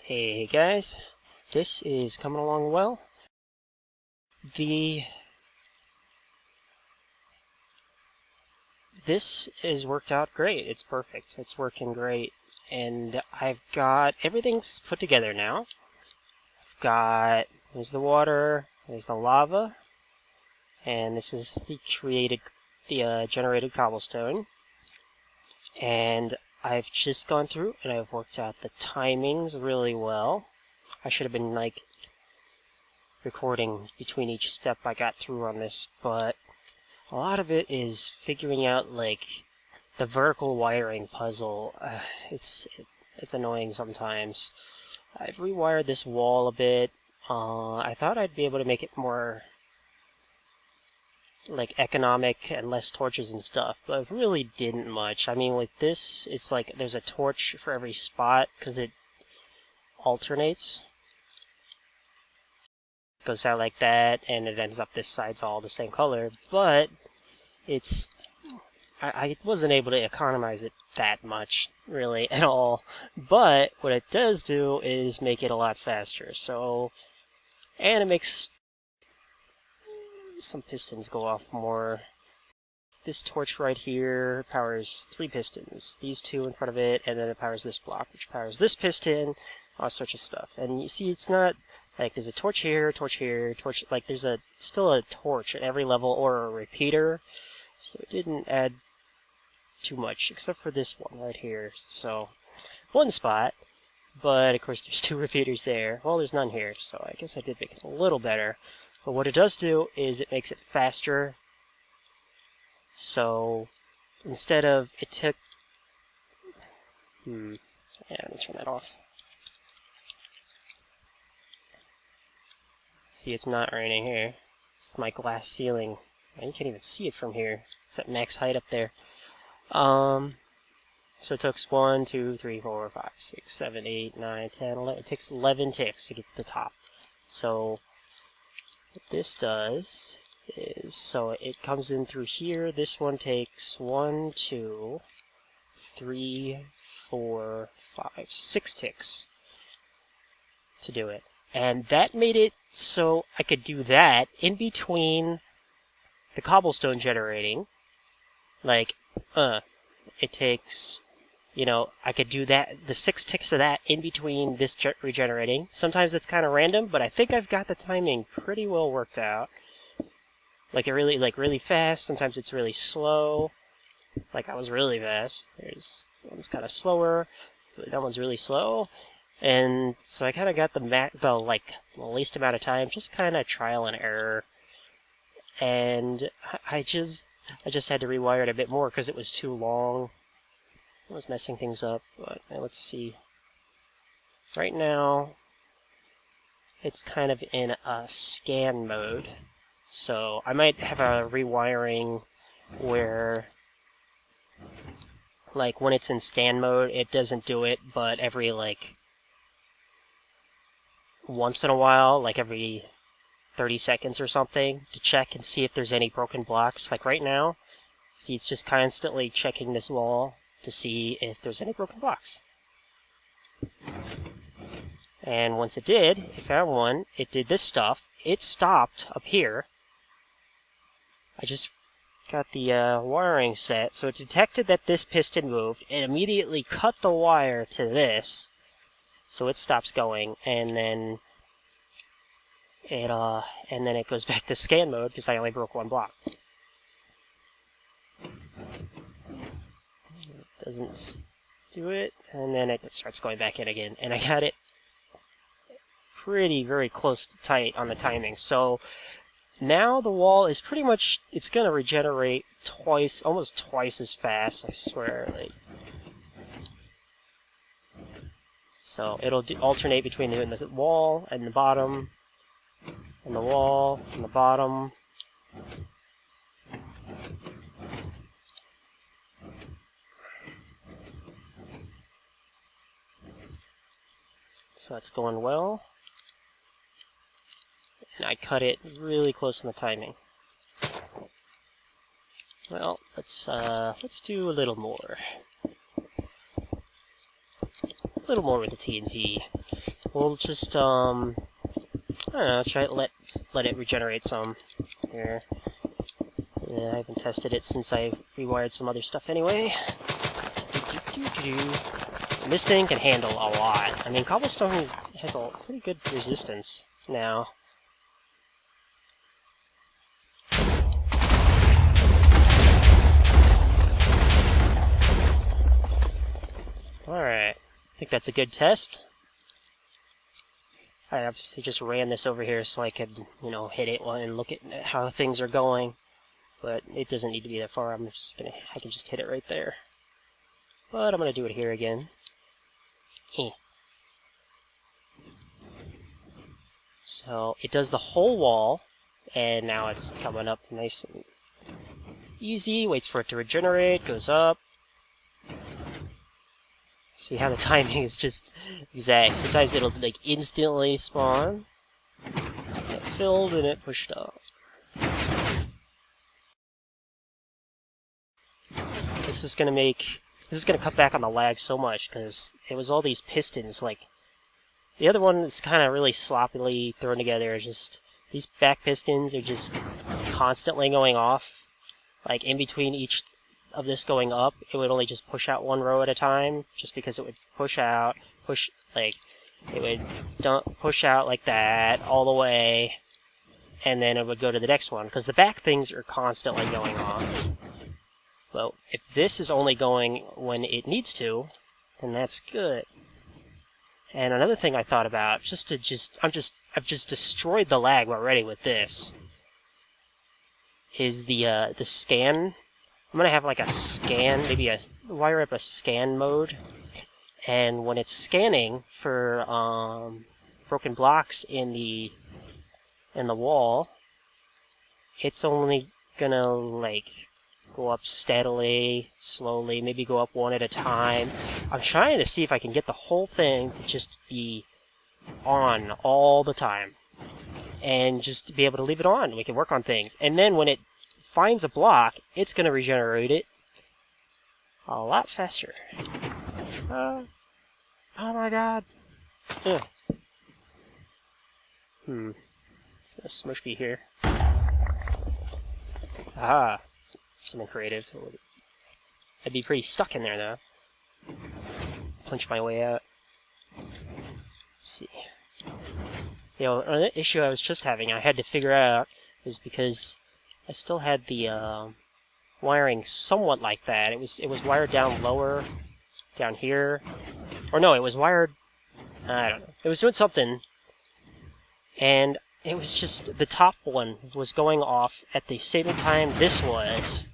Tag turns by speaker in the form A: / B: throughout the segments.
A: Hey guys, this is coming along well. This is worked out great. It's perfect. It's working great. And I've got everything's put together now. There's the water, there's the lava, and this is the generated cobblestone. And I've just gone through and I've worked out the timings really well. I should have been recording between each step I got through on this, but a lot of it is figuring out the vertical wiring puzzle. It's annoying sometimes. I've rewired this wall a bit. I thought I'd be able to make it more economic and less torches and stuff, but it really didn't much. I mean, with this, it's there's a torch for every spot because it alternates. Goes out like that, and it ends up this side's all the same color, but I wasn't able to economize it that much, really, at all. But what it does do is make it a lot faster, and it makes some pistons go off more. This torch right here powers 3 pistons, these 2 in front of it, and then it powers this block, which powers this piston, all sorts of stuff. And you see, it's not there's a torch here, torch, there's still a torch at every level, or a repeater, so it didn't add too much, except for this one right here. So, one spot, but of course there's 2 repeaters there. Well, there's none here, so I guess I did make it a little better. But what it does do is it makes it faster. So, instead of, it took, yeah, let me turn that off. See, it's not raining here. It's my glass ceiling. You can't even see it from here. It's at max height up there. So it took 1, 2, 3, 4, 5, 6, 7, 8, 9, 10, 11. It takes 11 ticks to get to the top. So what this does is, so it comes in through here. This one takes 1, 2, 3, 4, 5, 6 ticks to do it. And that made it so I could do that in between the cobblestone generating. It takes, I could do that, the 6 ticks of that in between this regenerating. Sometimes it's kind of random, but I think I've got the timing pretty well worked out. Really fast. Sometimes it's really slow. I was really fast. There's one's kind of slower, but that one's really slow. And so I kind of got the least amount of time, just kind of trial and error. And I just had to rewire it a bit more because it was too long. It was messing things up, but let's see. Right now, it's kind of in a scan mode. So I might have a rewiring where, when it's in scan mode, it doesn't do it, but every, once in a while, every 30 seconds or something, to check and see if there's any broken blocks. Right now, see, it's just constantly checking this wall to see if there's any broken blocks. And once it did, it found one, it did this stuff, it stopped up here. I just got the wiring set, so it detected that this piston moved, it immediately cut the wire to this, so it stops going, and then it goes back to scan mode because I only broke 1 block. It doesn't do it, and then it starts going back in again, and I got it very close to tight on the timing. So now the wall is pretty much, it's going to regenerate almost twice as fast, I swear. So it'll alternate between the wall and the bottom, and the wall and the bottom. So that's going well. And I cut it really close on the timing. Well, let's do a little more. little more with the TNT. We'll just, I don't know, try to let it regenerate some here. Yeah, I haven't tested it since I rewired some other stuff anyway. And this thing can handle a lot. I mean, cobblestone has a pretty good resistance now. Alright, I think that's a good test. I obviously just ran this over here so I could, you know, hit it and look at how things are going. But it doesn't need to be that far. I can just hit it right there. But I'm gonna do it here again. So it does the whole wall, and now it's coming up nice and easy. Waits for it to regenerate, goes up. See how the timing is just exact. Sometimes it'll like instantly spawn. It filled and it pushed up. This is gonna cut back on the lag so much because it was all these pistons. Like the other one is kind of really sloppily thrown together. Just these back pistons are just constantly going off. Like in between each of this going up, it would only just push out one row at a time, just because it would push out, push out like that all the way, and then it would go to the next one because the back things are constantly going off. Well, if this is only going when it needs to, then that's good. And another thing I thought about, I've just destroyed the lag already with this, is the scan. I'm gonna have like a scan, maybe wire up a scan mode, and when it's scanning for broken blocks in the wall, it's only gonna like go up steadily, slowly, maybe go up one at a time. I'm trying to see if I can get the whole thing to just be on all the time, and just be able to leave it on. We can work on things, and then when it finds a block, it's going to regenerate it a lot faster. Oh my god. Ugh. It's going to smush me here. Aha. Something creative. I'd be pretty stuck in there though. Punch my way out. Let's see. You know, another issue I was just having, I had to figure out, is because I still had the wiring somewhat like that. It was wired down lower, down here, or no, it was wired. I don't know. It was doing something, and it was just the top one was going off at the same time this was.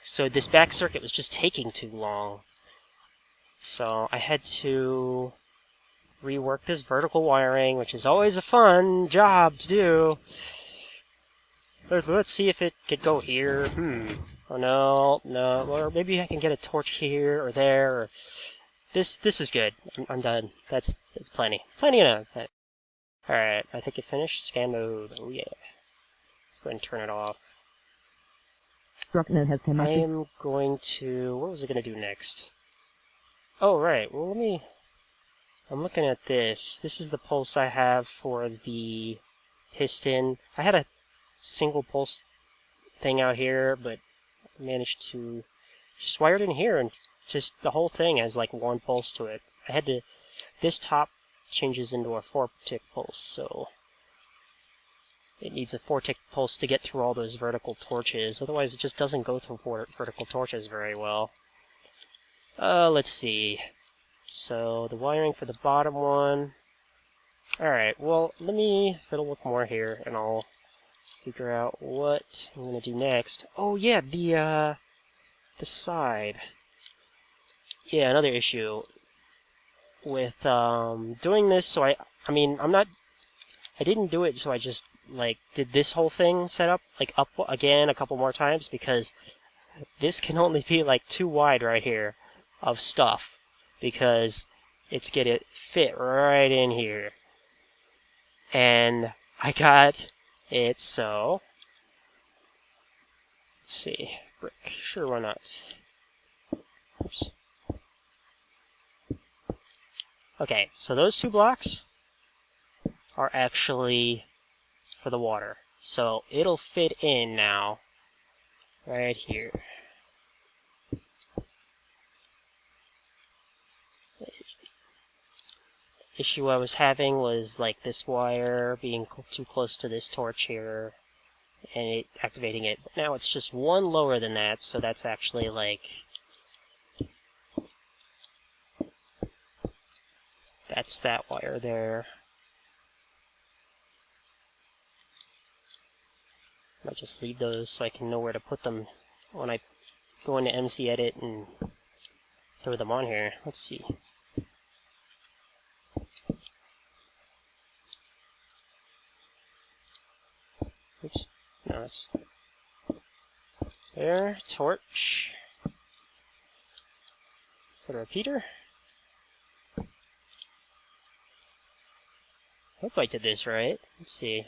A: So this back circuit was just taking too long. So I had to rework this vertical wiring, which is always a fun job to do. Let's see if it could go here. Oh no, no. Or maybe I can get a torch here or there. Or this is good. I'm done. That's plenty. Plenty enough. Alright, I think it finished. Scan mode. Oh yeah. Let's go ahead and turn it off.
B: Has connected.
A: I am going to... What was I going to do next? Oh, right. Well, I'm looking at this. This is the pulse I have for the piston. I had a single pulse thing out here, but I managed to just wire it in here, and just the whole thing has like one pulse to it. I had to... This top changes into a 4-tick pulse, so it needs a 4-tick pulse to get through all those vertical torches. Otherwise, it just doesn't go through vertical torches very well. Let's see. So, the wiring for the bottom one. Alright, well, let me fiddle with more here, and I'll figure out what I'm going to do next. Oh, yeah, the side. Yeah, another issue with doing this, so I didn't do it so I just like did this whole thing set up like up again a couple more times, because this can only be like too wide right here of stuff, because it's gonna fit right in here. And I got it so, let's see, brick, sure, why not? Oops. Okay, so those 2 blocks are actually for the water. So it'll fit in now, right here. Issue I was having was like this wire being too close to this torch here and it activating it. But now it's just 1 lower than that, so that's actually like, that's that wire there. I might just leave those so I can know where to put them when I go into MC Edit and throw them on here. Let's see. Oops. No, that's there. Torch. Is that a repeater? Hope I did this right. Let's see.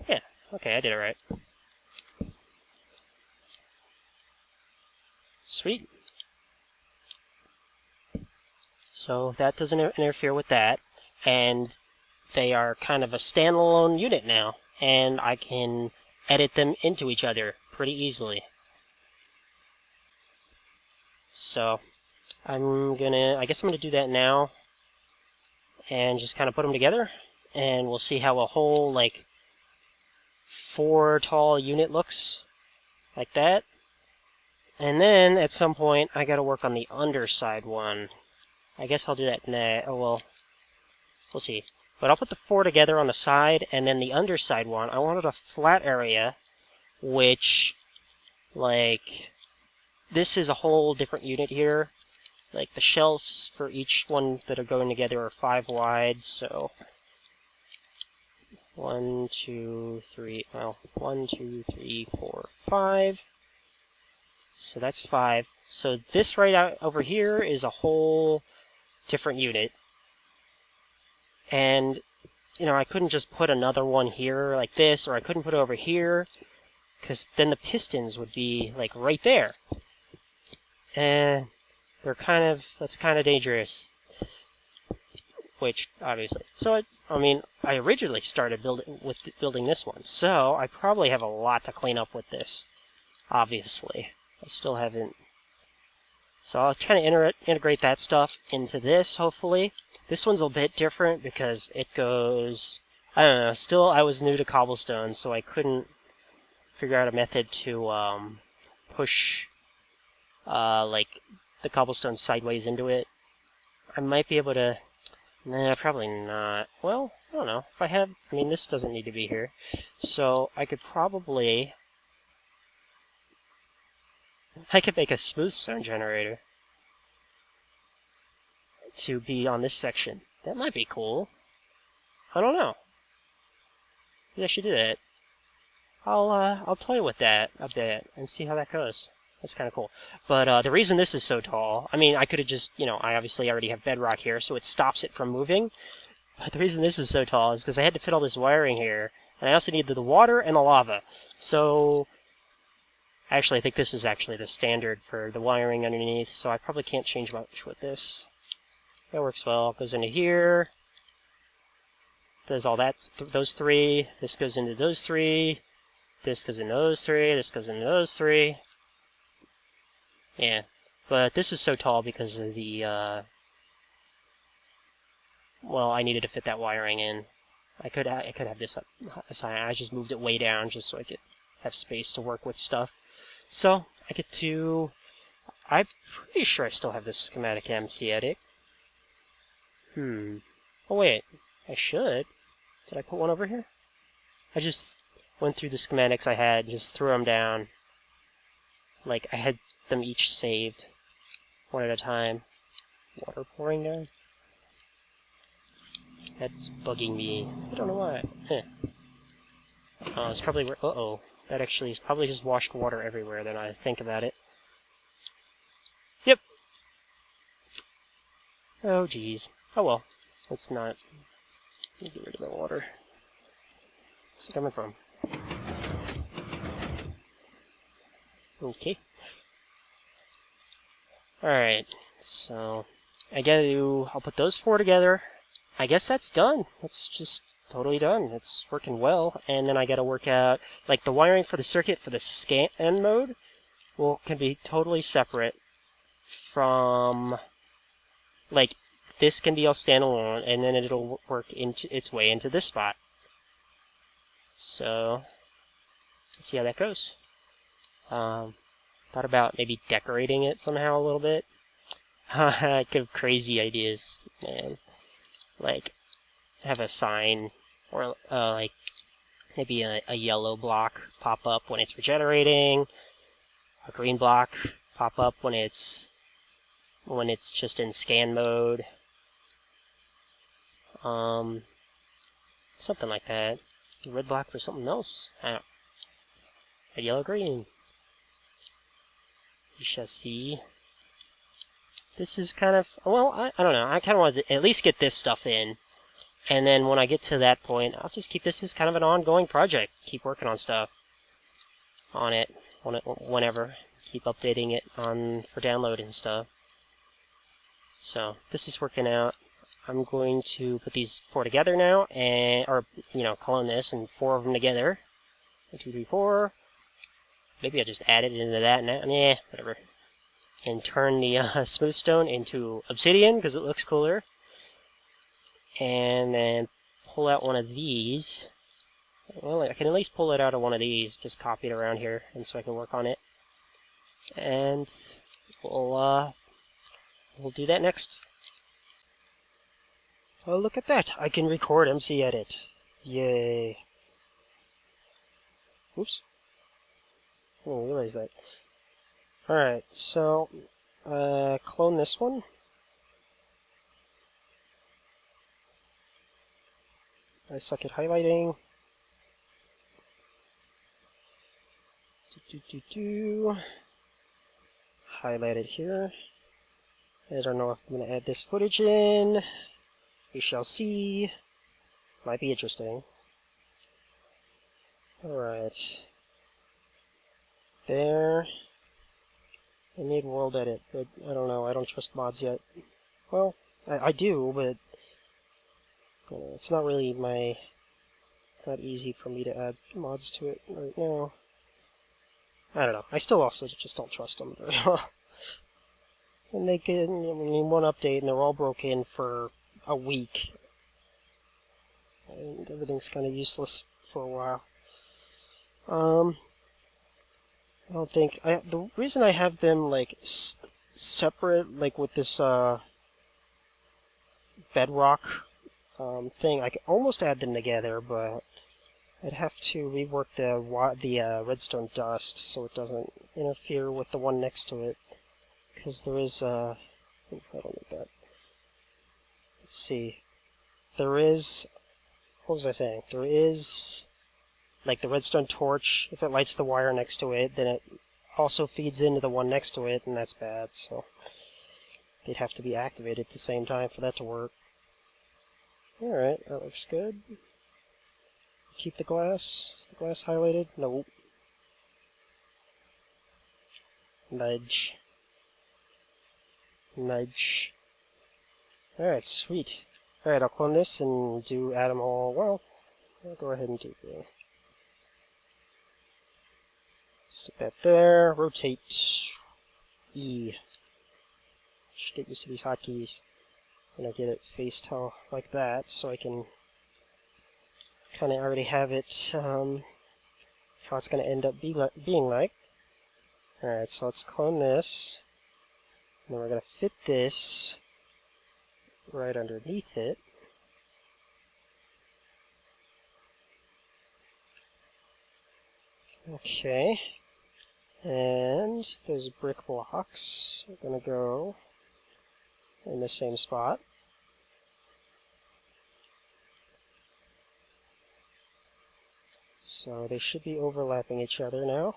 A: Yeah. Okay, I did it right. Sweet. So that doesn't interfere with that, and they are kind of a standalone unit now, and I can edit them into each other pretty easily. So I guess I'm gonna do that now, and just kind of put them together, and we'll see how a whole like 4 tall unit looks like that. And then at some point I gotta work on the underside one. I guess I'll do that next. Oh well, we'll see. But I'll put the 4 together on the side, and then the underside one, I wanted a flat area, which, like, this is a whole different unit here. Like, the shelves for each one that are going together are 5 wide, so 1, 2, 3, well, 1, 2, 3, 4, 5. So that's 5. So this right out over here is a whole different unit. And, you know, I couldn't just put another one here like this, or I couldn't put it over here, because then the pistons would be, like, right there. And that's kind of dangerous. Which, obviously. So, I originally started building this one, so I probably have a lot to clean up with this. Obviously. I still haven't. So I'll kind of integrate that stuff into this, hopefully. This one's a bit different because it goes, I don't know, still I was new to cobblestone, so I couldn't figure out a method to push like the cobblestone sideways into it. I might be able to, nah, probably not. Well, I don't know. If I have, this doesn't need to be here. So I could make a smooth stone generator to be on this section. That might be cool. I don't know. Maybe I should do that. I'll toy with that a bit and see how that goes. That's kind of cool. But the reason this is so tall, I could have just, I obviously already have bedrock here, so it stops it from moving. But the reason this is so tall is because I had to fit all this wiring here, and I also needed the water and the lava. So actually, I think this is actually the standard for the wiring underneath, so I probably can't change much with this. That works well. Goes into here. Does all that, those 3. This goes into those 3. This goes into those 3. This goes into those 3. Yeah. But this is so tall because of the, well, I needed to fit that wiring in. I could have this up. I just moved it way down just so I could have space to work with stuff. So, I'm pretty sure I still have this schematic MC Edit. Oh wait, I should. Did I put one over here? I just went through the schematics I had, just threw them down. Like, I had them each saved, one at a time. Water pouring down? That's bugging me. I don't know why. Oh, it's probably where. Uh-oh. That actually is probably just washed water everywhere, then I think about it. Yep. Oh, geez. Oh, well. Let's not. Let me get rid of the water. Where's it coming from? Okay. Alright, so I'll put those 4 together. I guess that's done. It's just totally done. It's working well. And then I gotta work out, like, the wiring for the circuit for the scan mode can be totally separate from, like, this can be all standalone, and then it'll work into its way into this spot. So, let's see how that goes. Thought about maybe decorating it somehow a little bit. I have crazy ideas, man. Like, have a sign, or like maybe a yellow block pop up when it's regenerating, a green block pop up when it's just in scan mode. Something like that. A red block for something else. Red, yellow, green. You shall see. This is kind of, well, I don't know. I kind of want to at least get this stuff in. And then when I get to that point, I'll just keep this as kind of an ongoing project. Keep working on stuff on it whenever. Keep updating it for download and stuff. So this is working out. I'm going to put these 4 together now, or clone this and 4 of them together. 1, 2, 3, 4. Maybe I just add it into that now. Nah, whatever. And turn the smooth stone into obsidian because it looks cooler. And then pull out one of these. Well, I can at least pull it out of one of these. Just copy it around here, and so I can work on it. And we'll do that next. Oh, look at that! I can record MC Edit. Yay! Oops. I didn't realize that. Alright, so clone this one. I suck at highlighting. Highlight it here. I don't know if I'm going to add this footage in. We shall see. Might be interesting. Alright. There. I need world edit, but I don't know. I don't trust mods yet. Well, I do, but it's not really it's not easy for me to add mods to it right now. I don't know. I still also just don't trust them very well. And they get one update and they're all broken for a week. And everything's kind of useless for a while. I don't think the reason I have them like separate, like with this bedrock thing, I could almost add them together, but I'd have to rework the redstone dust so it doesn't interfere with the one next to it, because there is I don't need that. Let's see. There is, what was I saying? There is, like, the redstone torch. If it lights the wire next to it, then it also feeds into the one next to it, and that's bad, so they'd have to be activated at the same time for that to work. Alright, that looks good. Keep the glass. Is the glass highlighted? Nope. Nudge. Nudge. Alright, sweet. Alright, I'll clone this and add them all. Well, I'll go ahead and do that. Stick that there. Rotate. E. Should get used to these hotkeys. I'm gonna get it faced like that, so I can kind of already have it how it's going to end up being like. Alright, so let's clone this. And then we're going to fit this right underneath it. Okay. And those brick blocks are going to go in the same spot. So they should be overlapping each other now.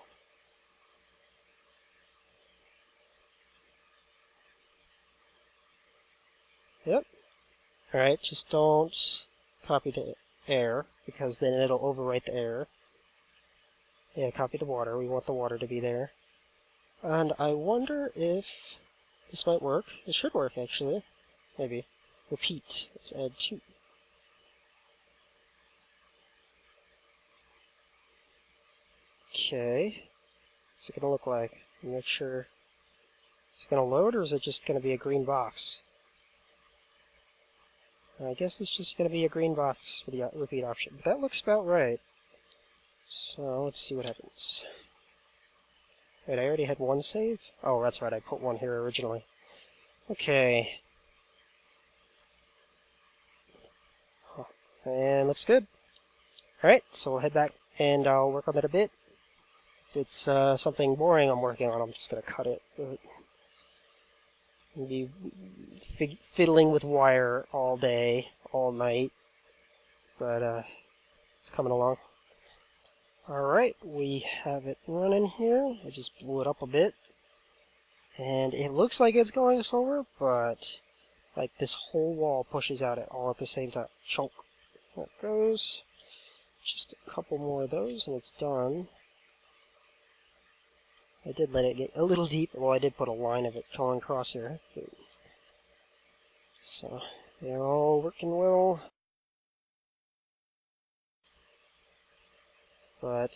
A: Yep. Alright, just don't copy the air, because then it'll overwrite the air. Yeah, copy the water. We want the water to be there. And I wonder if This might work. It should work, actually. Maybe. Repeat. Let's add 2. Okay. What's it going to look like? I'm not sure. Is it going to load, or is it just going to be a green box? I guess it's just going to be a green box for the repeat option. But that looks about right. So let's see what happens. Wait, I already had 1 save? Oh, that's right, I put 1 here originally. Okay. And looks good. Alright, so we'll head back and I'll work on that a bit. If it's something boring I'm working on, I'm just going to cut it. But I'll be fiddling with wire all day, all night. But it's coming along. Alright, we have it running here. I just blew it up a bit. And it looks like it's going slower, but like this whole wall pushes out all at the same time. Chunk. There it goes. Just a couple more of those and it's done. I did let it get a little deep. Well, I did put a line of it going across here. So they're all working well. But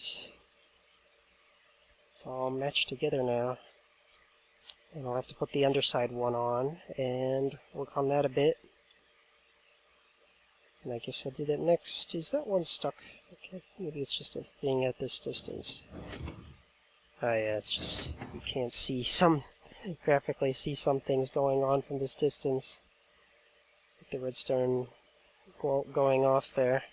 A: it's all matched together now. And I'll have to put the underside one on and work on that a bit. And I guess I'll do that next. Is that one stuck? Okay, maybe it's just a thing at this distance. Oh yeah, it's just, you can't see graphically see some things going on from this distance. Like the redstone going off there.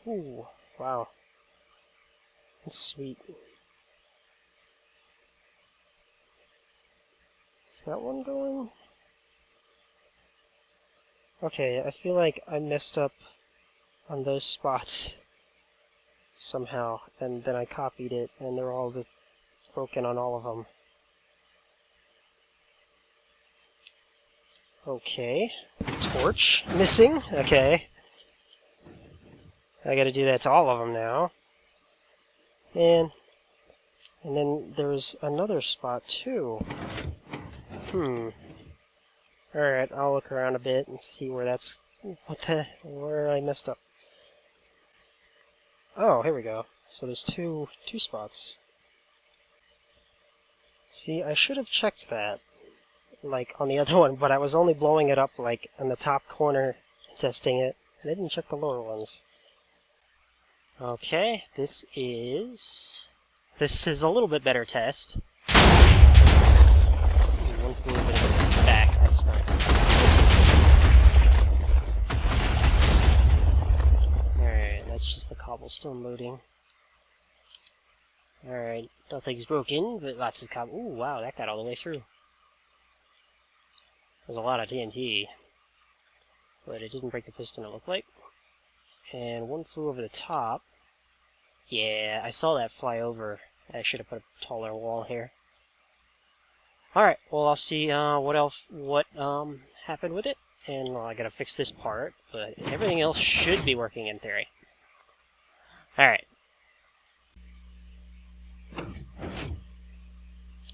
A: Ooh, wow. That's sweet. Is that one going? Okay, I feel like I messed up on those spots somehow, and then I copied it, and they're all broken on all of them. Okay, torch missing. Okay, I gotta do that to all of them now. And then there's another spot too. Alright, I'll look around a bit and see where where I messed up. Oh, here we go. So there's two spots. See, I should have checked that, like, on the other one, but I was only blowing it up, like, in the top corner, testing it. I didn't check the lower ones. Okay, this is a little bit better test. One flew a bit back, that's fine. Alright, that's just the cobblestone loading. Alright, nothing's broken, but lots of cobble. Ooh, wow, that got all the way through. There's a lot of TNT. But it didn't break the piston, it looked like. And one flew over the top. Yeah, I saw that fly over. I should have put a taller wall here. Alright, well, I'll see what happened with it. And, well, I gotta fix this part, but everything else should be working in theory. Alright.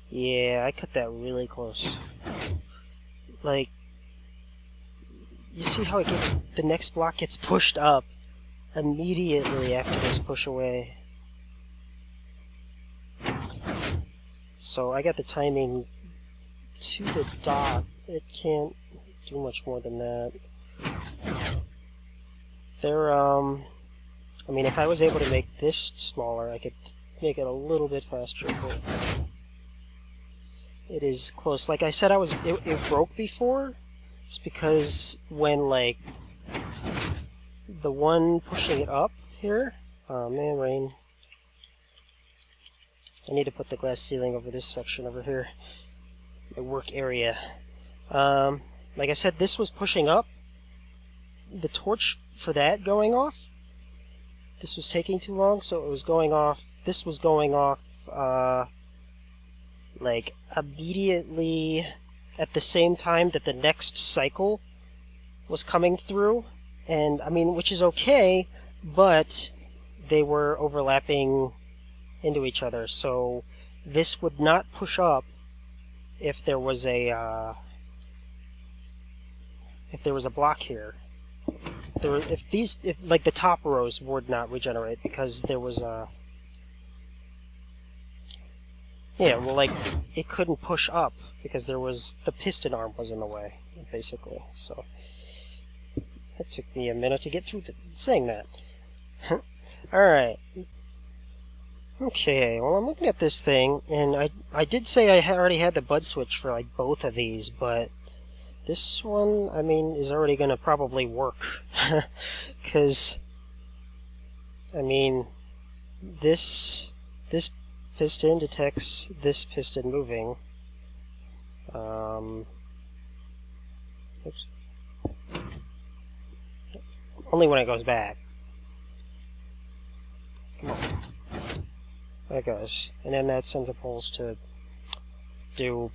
A: Yeah, I cut that really close. Like, you see how it gets, the next block gets pushed up immediately after this push away. So I got the timing to the dot. It can't do much more than that. I mean, if I was able to make this smaller, I could make it a little bit faster, but it is close. Like I said, it broke before. It's because when, like, the one pushing it up here, oh man, rain. I need to put the glass ceiling over this section over here, my work area. Like I said, this was pushing up. The torch for that going off, this was taking too long, so it was going off. This was going off, like, immediately at the same time that the next cycle was coming through. And, I mean, which is okay, but they were overlapping into each other, so this would not push up if there was a block here. If like the top rows would not regenerate because there was a like it couldn't push up because the piston arm was in the way, basically. So it took me a minute to get through saying that. Alright. Okay, well, I'm looking at this thing, and I did say I already had the bud switch for like both of these, but this one, I mean, is already going to probably work. Because, I mean, this piston detects this piston moving. Oops. Only when it goes back. Come on. There it goes. And then that sends a pulse to do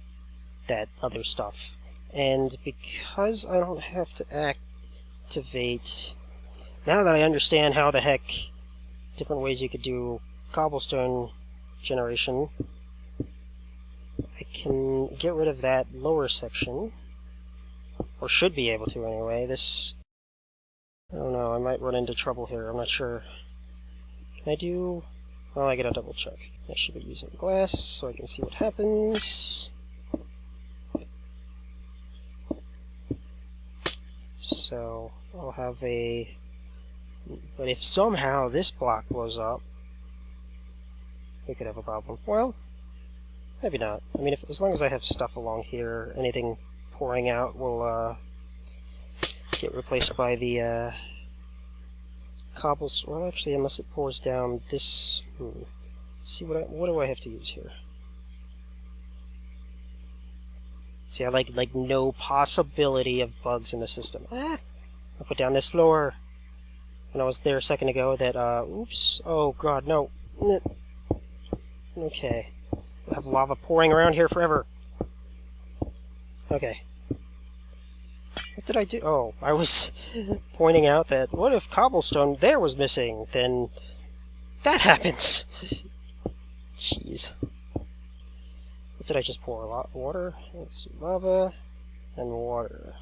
A: that other stuff. And because I don't have to activate... Now that I understand how the heck different ways you could do cobblestone generation, I can get rid of that lower section. Or should be able to anyway. This... I don't know, I might run into trouble here, I'm not sure. Can I do... Well, I gotta double check. I should be using glass so I can see what happens. So, I'll have a... But if somehow this block blows up, we could have a problem. Well, maybe not. I mean, as long as I have stuff along here, anything pouring out will get replaced by the cobbles. Well, actually, unless it pours down this... Let's see, what do I have to use here? See, I like no possibility of bugs in the system. I'll put down this floor. When I was there a second ago, that, oops. Oh, God, no. Okay. We'll have lava pouring around here forever. Okay. What did I do? Oh, I was pointing out that what if cobblestone there was missing? Then that happens. Jeez. What did I just pour? A lot water? Let's do lava and water.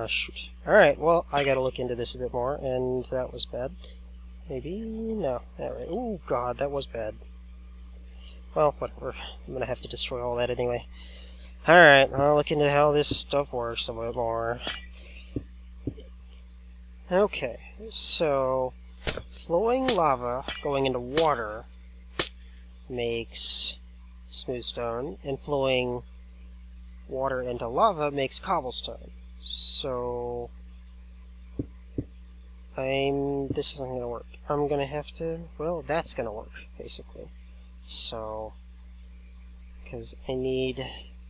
A: Shoot. Alright, well, I gotta look into this a bit more, and that was bad. Maybe? No. Alright. Ooh, God, that was bad. Well, whatever. I'm gonna have to destroy all that anyway. Alright, I'll look into how this stuff works a bit more. Okay, so flowing lava going into water makes smooth stone, and flowing water into lava makes cobblestone. So this isn't gonna work. I'm gonna have to, well, that's gonna work, basically. So, because I need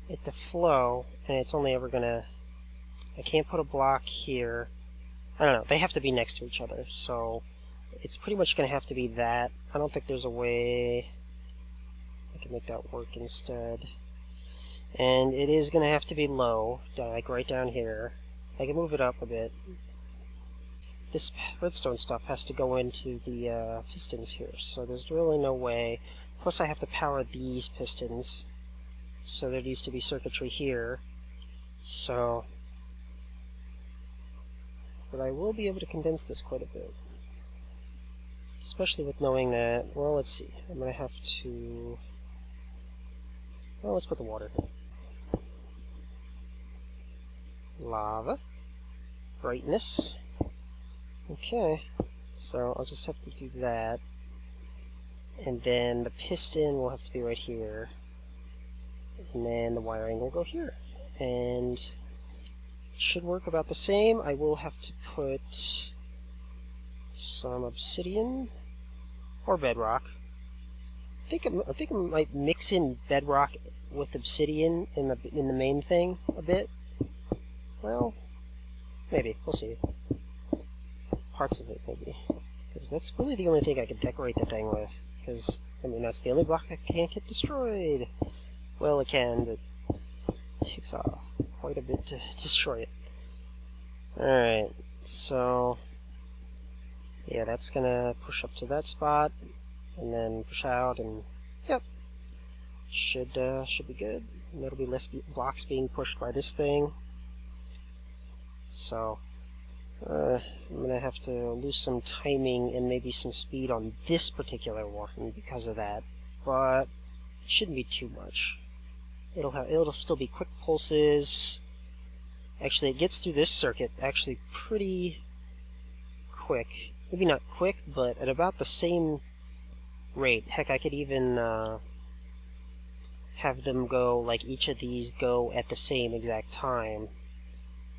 A: it to flow, and it's only ever gonna... I can't put a block here. I don't know, they have to be next to each other, so it's pretty much gonna have to be that. I don't think there's a way I can make that work instead. And it is gonna have to be low, like right down here. I can move it up a bit. This redstone stuff has to go into the pistons here, so there's really no way. Plus I have to power these pistons. So there needs to be circuitry here. So, but I will be able to condense this quite a bit. Especially with knowing that, well, let's see. I'm going to have to... Well, let's put the water here. Lava. Brightness. Okay. So I'll just have to do that. And then the piston will have to be right here. And then the wiring will go here. And it should work about the same. I will have to put some obsidian or bedrock. I think I might mix in bedrock with obsidian in the main thing a bit. Well, maybe. We'll see. Parts of it, maybe. Because that's really the only thing I can decorate the thing with. Because, I mean, that's the only block that can't get destroyed. Well, it can, but it takes quite a bit to destroy it. Alright, so... yeah, that's gonna push up to that spot. and then push out, and yep, should be good. And there'll be less blocks being pushed by this thing. So I'm gonna have to lose some timing and maybe some speed on this particular one because of that, but it shouldn't be too much. It'll still be quick pulses. Actually, it gets through this circuit actually pretty quick. Maybe not quick, but at about the same rate. Heck, I could even have them go, like each of these go at the same exact time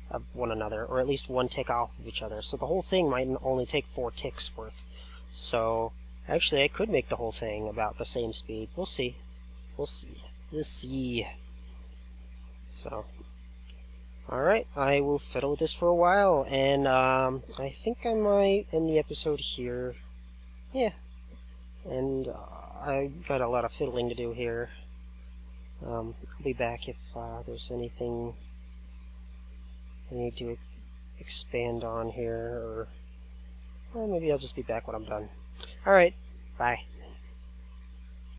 A: of one another, or at least one tick off of each other. So the whole thing might only take 4 ticks worth. So actually, I could make the whole thing about the same speed. We'll see. We'll see. Let's see. So, alright, I will fiddle with this for a while, and I think I might end the episode here. Yeah. And I got a lot of fiddling to do here. I'll be back if there's anything I need to expand on here, or maybe I'll just be back when I'm done. Alright, bye.